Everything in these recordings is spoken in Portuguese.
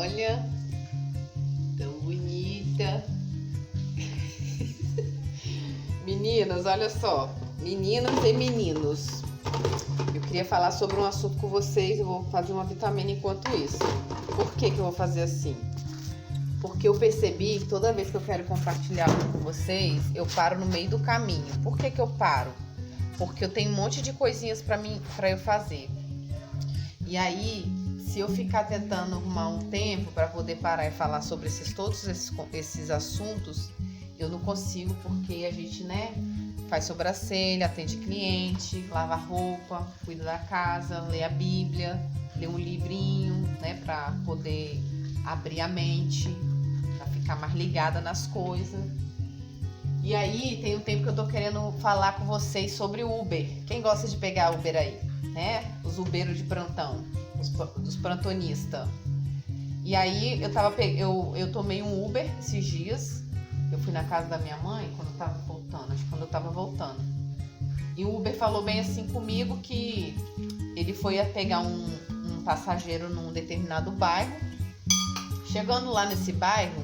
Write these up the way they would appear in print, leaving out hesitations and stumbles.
Olha, tão bonita. Meninas, olha só. Meninas e meninos. Eu queria falar sobre um assunto com vocês. Eu vou fazer uma vitamina enquanto isso. Por que eu vou fazer assim? Porque eu percebi que toda vez que eu quero compartilhar algo com vocês, eu paro no meio do caminho. Por que eu paro? Porque eu tenho um monte de coisinhas para eu fazer. E aí, se eu ficar tentando arrumar um tempo para poder parar e falar sobre todos esses assuntos, eu não consigo, porque a gente, faz sobrancelha, atende cliente, lava roupa, cuida da casa, lê a Bíblia, lê um livrinho, para poder abrir a mente, para ficar mais ligada nas coisas. E aí, tem um tempo que eu tô querendo falar com vocês sobre Uber. Quem gosta de pegar Uber aí, Os Uberos de plantão, dos plantonistas. E aí, eu tomei um Uber esses dias. Eu fui na casa da minha mãe quando eu tava voltando. E o Uber falou bem assim comigo que ele foi pegar um passageiro num determinado bairro. Chegando lá nesse bairro,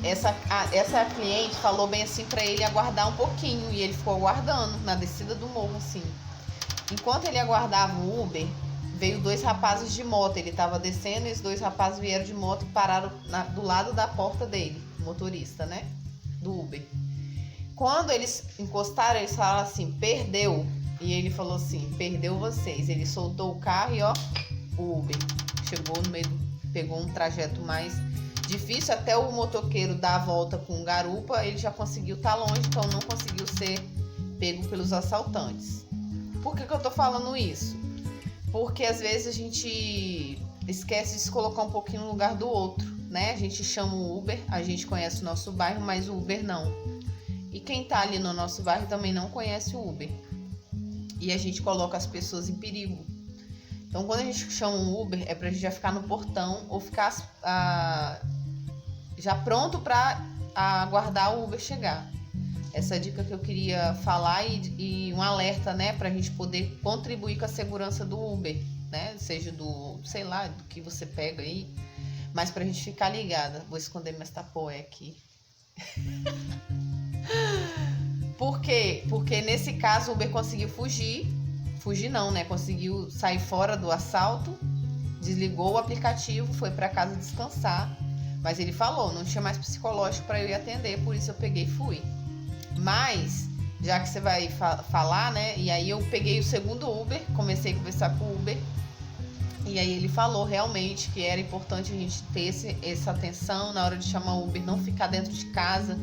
essa cliente falou bem assim pra ele aguardar um pouquinho, e ele ficou aguardando na descida do morro, assim. Enquanto ele aguardava o Uber, veio 2 rapazes de moto. Ele tava descendo e os 2 rapazes vieram de moto e pararam do lado da porta dele, motorista, do Uber. Quando eles encostaram, eles falaram assim: perdeu. E ele falou assim: perdeu vocês. Ele soltou o carro e o Uber chegou no meio, pegou um trajeto mais difícil, até o motoqueiro dar a volta com garupa, ele já conseguiu estar longe, então não conseguiu ser pego pelos assaltantes. Por que eu tô falando isso? Porque às vezes a gente esquece de se colocar um pouquinho no lugar do outro, A gente chama o Uber, a gente conhece o nosso bairro, mas o Uber não. E quem tá ali no nosso bairro também não conhece o Uber. E a gente coloca as pessoas em perigo. Então, quando a gente chama um Uber, é pra gente já ficar no portão ou ficar já pronto pra aguardar o Uber chegar. Essa dica que eu queria falar e um alerta, pra gente poder contribuir com a segurança do Uber, Seja do que você pega aí, mas pra gente ficar ligada. Vou esconder minhas tapoé aqui. Por quê? Porque nesse caso o Uber conseguiu fugir não, conseguiu sair fora do assalto, desligou o aplicativo, foi pra casa descansar, mas ele falou, não tinha mais psicológico pra eu ir atender, por isso eu peguei e fui. Mas, já que você vai falar, e aí eu peguei o segundo Uber, comecei a conversar com o Uber, e aí ele falou realmente que era importante a gente ter essa atenção na hora de chamar o Uber, não ficar dentro de casa,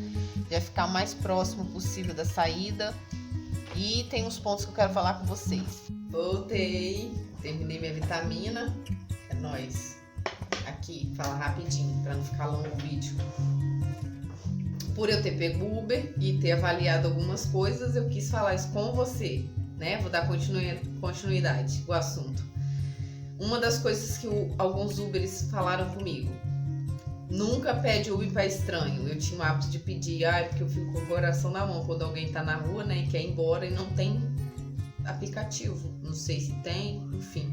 já ficar o mais próximo possível da saída. E tem uns pontos que eu quero falar com vocês. Voltei, terminei minha vitamina, é nóis. Aqui, fala rapidinho, pra não ficar longo o vídeo. Por eu ter pego o Uber e ter avaliado algumas coisas, eu quis falar isso com você, Vou dar continuidade ao assunto. Uma das coisas que alguns Uberes falaram comigo: nunca pede Uber para estranho. Eu tinha o hábito de pedir, porque eu fico com o coração na mão quando alguém tá na rua, e quer ir embora e não tem aplicativo. Não sei se tem, enfim.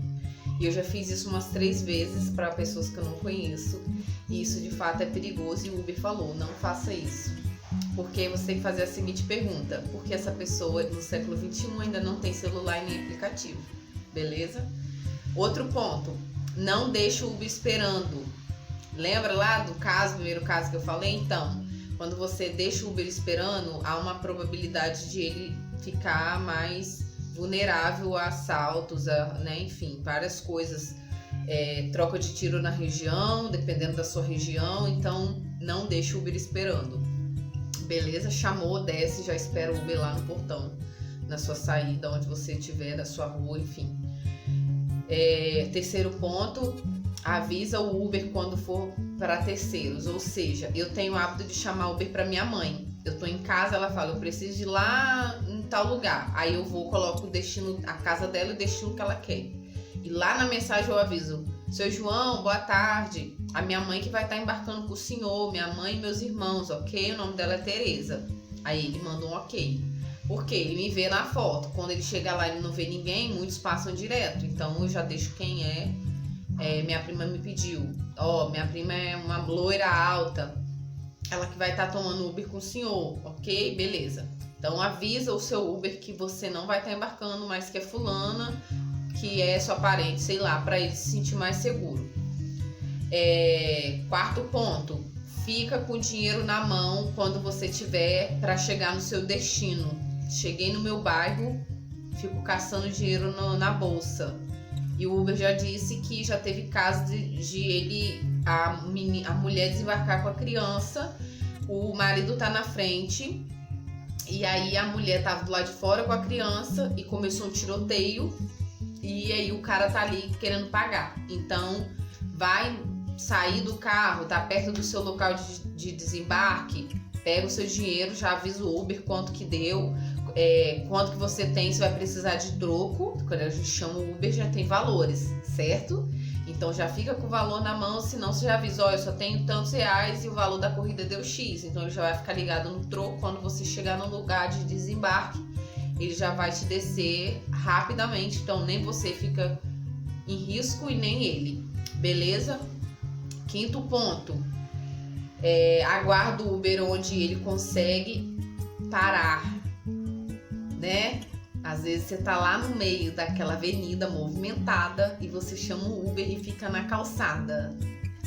E eu já fiz isso umas 3 vezes para pessoas que eu não conheço. E isso de fato é perigoso, e o Uber falou: não faça isso. Porque você tem que fazer a seguinte pergunta: por que essa pessoa no século XXI ainda não tem celular e nem aplicativo? Beleza? Outro ponto: não deixe o Uber esperando. Lembra lá do primeiro caso que eu falei? Então, quando você deixa o Uber esperando, há uma probabilidade de ele ficar mais vulnerável a assaltos, enfim, várias coisas. Troca de tiro na região, dependendo da sua região, então não deixa o Uber esperando. Beleza? Chamou, desce, já espera o Uber lá no portão, na sua saída, onde você estiver, da sua rua, enfim. Terceiro ponto: avisa o Uber quando for para terceiros. Ou seja, eu tenho o hábito de chamar Uber para minha mãe. Eu tô em casa, ela fala: eu preciso ir lá em tal lugar. Aí eu vou, coloco o destino, a casa dela e o destino que ela quer. E lá na mensagem eu aviso: seu João, boa tarde. A minha mãe que vai estar embarcando com o senhor, minha mãe e meus irmãos, ok? O nome dela é Tereza. Aí ele manda um ok. Porque ele me vê na foto. Quando ele chega lá e ele não vê ninguém, muitos passam direto. Então eu já deixo quem é minha prima me pediu, minha prima é uma loira alta, ela que vai estar tomando Uber com o senhor, ok? Beleza. Então avisa o seu Uber que você não vai estar embarcando, mas que é fulana, que é sua parente, sei lá, para ele se sentir mais seguro. Quarto ponto, fica com o dinheiro na mão quando você tiver para chegar no seu destino. Cheguei no meu bairro, fico caçando dinheiro na bolsa. E o Uber já disse que já teve casos de a mulher desembarcar com a criança, o marido tá na frente, e aí a mulher tava do lado de fora com a criança e começou um tiroteio, e aí o cara tá ali querendo pagar. Então vai sair do carro, tá perto do seu local de desembarque, pega o seu dinheiro, já avisa o Uber quanto que deu, quanto que você tem, se vai precisar de troco. Quando a gente chama o Uber já tem valores, certo? Então já fica com o valor na mão, senão você já avisa, eu só tenho tantos reais e o valor da corrida deu X. Então ele já vai ficar ligado no troco. Quando você chegar no lugar de desembarque, ele já vai te descer rapidamente. Então nem você fica em risco e nem ele, beleza? Quinto ponto, aguarda o Uber onde ele consegue parar, né? Às vezes você tá lá no meio daquela avenida movimentada e você chama o Uber e fica na calçada.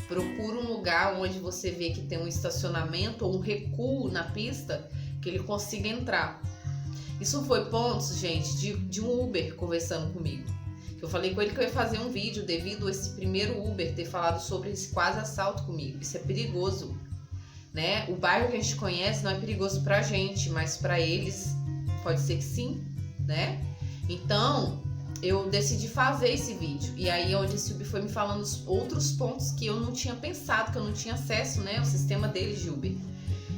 Procura um lugar onde você vê que tem um estacionamento ou um recuo na pista que ele consiga entrar. Isso foi pontos, gente, de um Uber conversando comigo. Eu falei com ele que eu ia fazer um vídeo devido a esse primeiro Uber ter falado sobre esse quase assalto comigo. Isso é perigoso, né? O bairro que a gente conhece não é perigoso pra gente, mas pra eles pode ser que sim, né? Então, eu decidi fazer esse vídeo. E aí, onde esse Uber foi me falando os outros pontos que eu não tinha pensado, que eu não tinha acesso, né? O sistema deles de Uber.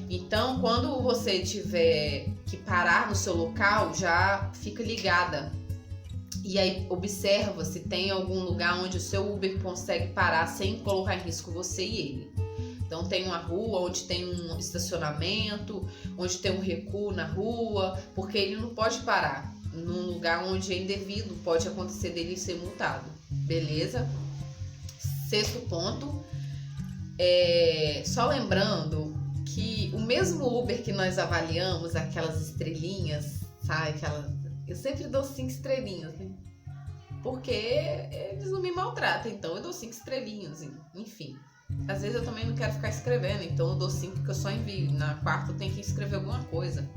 Então, quando você tiver que parar no seu local, já fica ligada. E aí observa se tem algum lugar onde o seu Uber consegue parar sem colocar em risco você e ele. Então tem uma rua onde tem um estacionamento, onde tem um recuo na rua, porque ele não pode parar num lugar onde é indevido, pode acontecer dele ser multado, beleza? Sexto ponto, só lembrando que o mesmo Uber que nós avaliamos, aquelas estrelinhas, sabe? Eu sempre dou 5 estrelinhas, né? Porque eles não me maltratam, então eu dou 5 estrelinhas, enfim. Às vezes eu também não quero ficar escrevendo, então eu dou 5 que eu só envio. Na quarta eu tenho que escrever alguma coisa.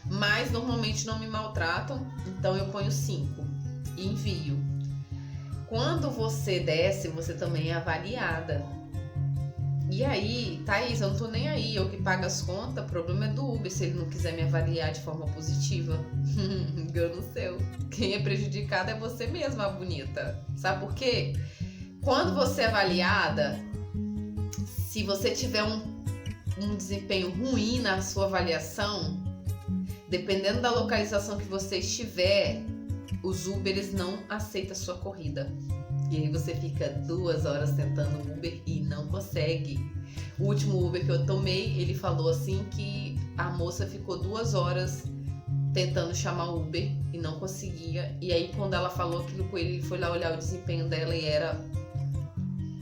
Mas normalmente não me maltratam, então eu ponho 5 e envio. Quando você desce, você também é avaliada. E aí, Thaís, eu não tô nem aí, eu que pago as contas, o problema é do Uber, se ele não quiser me avaliar de forma positiva. Engano seu. Quem é prejudicado é você mesma, bonita. Sabe por quê? Quando você é avaliada, se você tiver um desempenho ruim na sua avaliação, dependendo da localização que você estiver, os Uberes não aceitam a sua corrida. E aí você fica 2 horas tentando o Uber e não consegue. O último Uber que eu tomei, ele falou assim que a moça ficou 2 horas tentando chamar o Uber e não conseguia. E aí quando ela falou aquilo com ele foi lá olhar o desempenho dela e era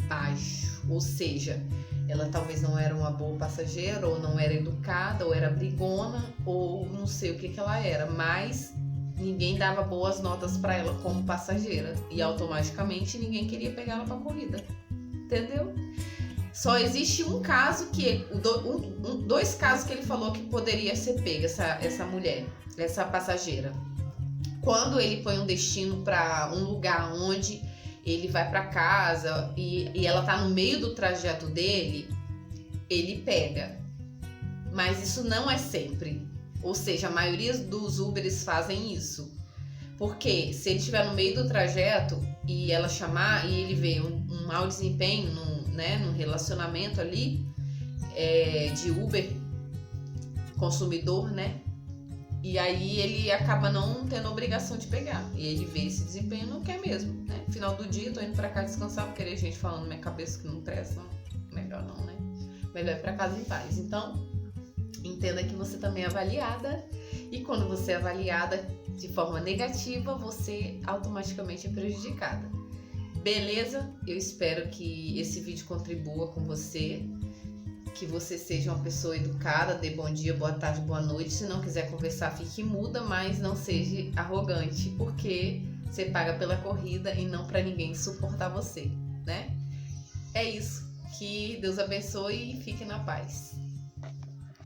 baixo. Ou seja, ela talvez não era uma boa passageira, ou não era educada, ou era brigona, ou não sei o que ela era, mas ninguém dava boas notas para ela como passageira e automaticamente ninguém queria pegar ela para corrida, entendeu? Só existe um caso que dois casos que ele falou que poderia ser pega essa mulher, essa passageira. Quando ele põe um destino para um lugar onde ele vai para casa e ela tá no meio do trajeto dele, ele pega. Mas isso não é sempre. Ou seja, a maioria dos Uberes fazem isso. Porque se ele estiver no meio do trajeto e ela chamar e ele vê um mau desempenho num relacionamento ali de Uber consumidor, né? E aí ele acaba não tendo obrigação de pegar. E ele vê esse desempenho e não quer mesmo, né? Final do dia, tô indo pra casa descansar, vou querer gente falando na minha cabeça que não presta. Melhor não, né? Melhor ir pra casa em paz. Então, entenda que você também é avaliada. E quando você é avaliada de forma negativa, você automaticamente é prejudicada. Beleza? Eu espero que esse vídeo contribua com você, que você seja uma pessoa educada, dê bom dia, boa tarde, boa noite. Se não quiser conversar, fique muda, mas não seja arrogante, porque você paga pela corrida e não para ninguém suportar você, né? É isso. Que Deus abençoe e fique na paz.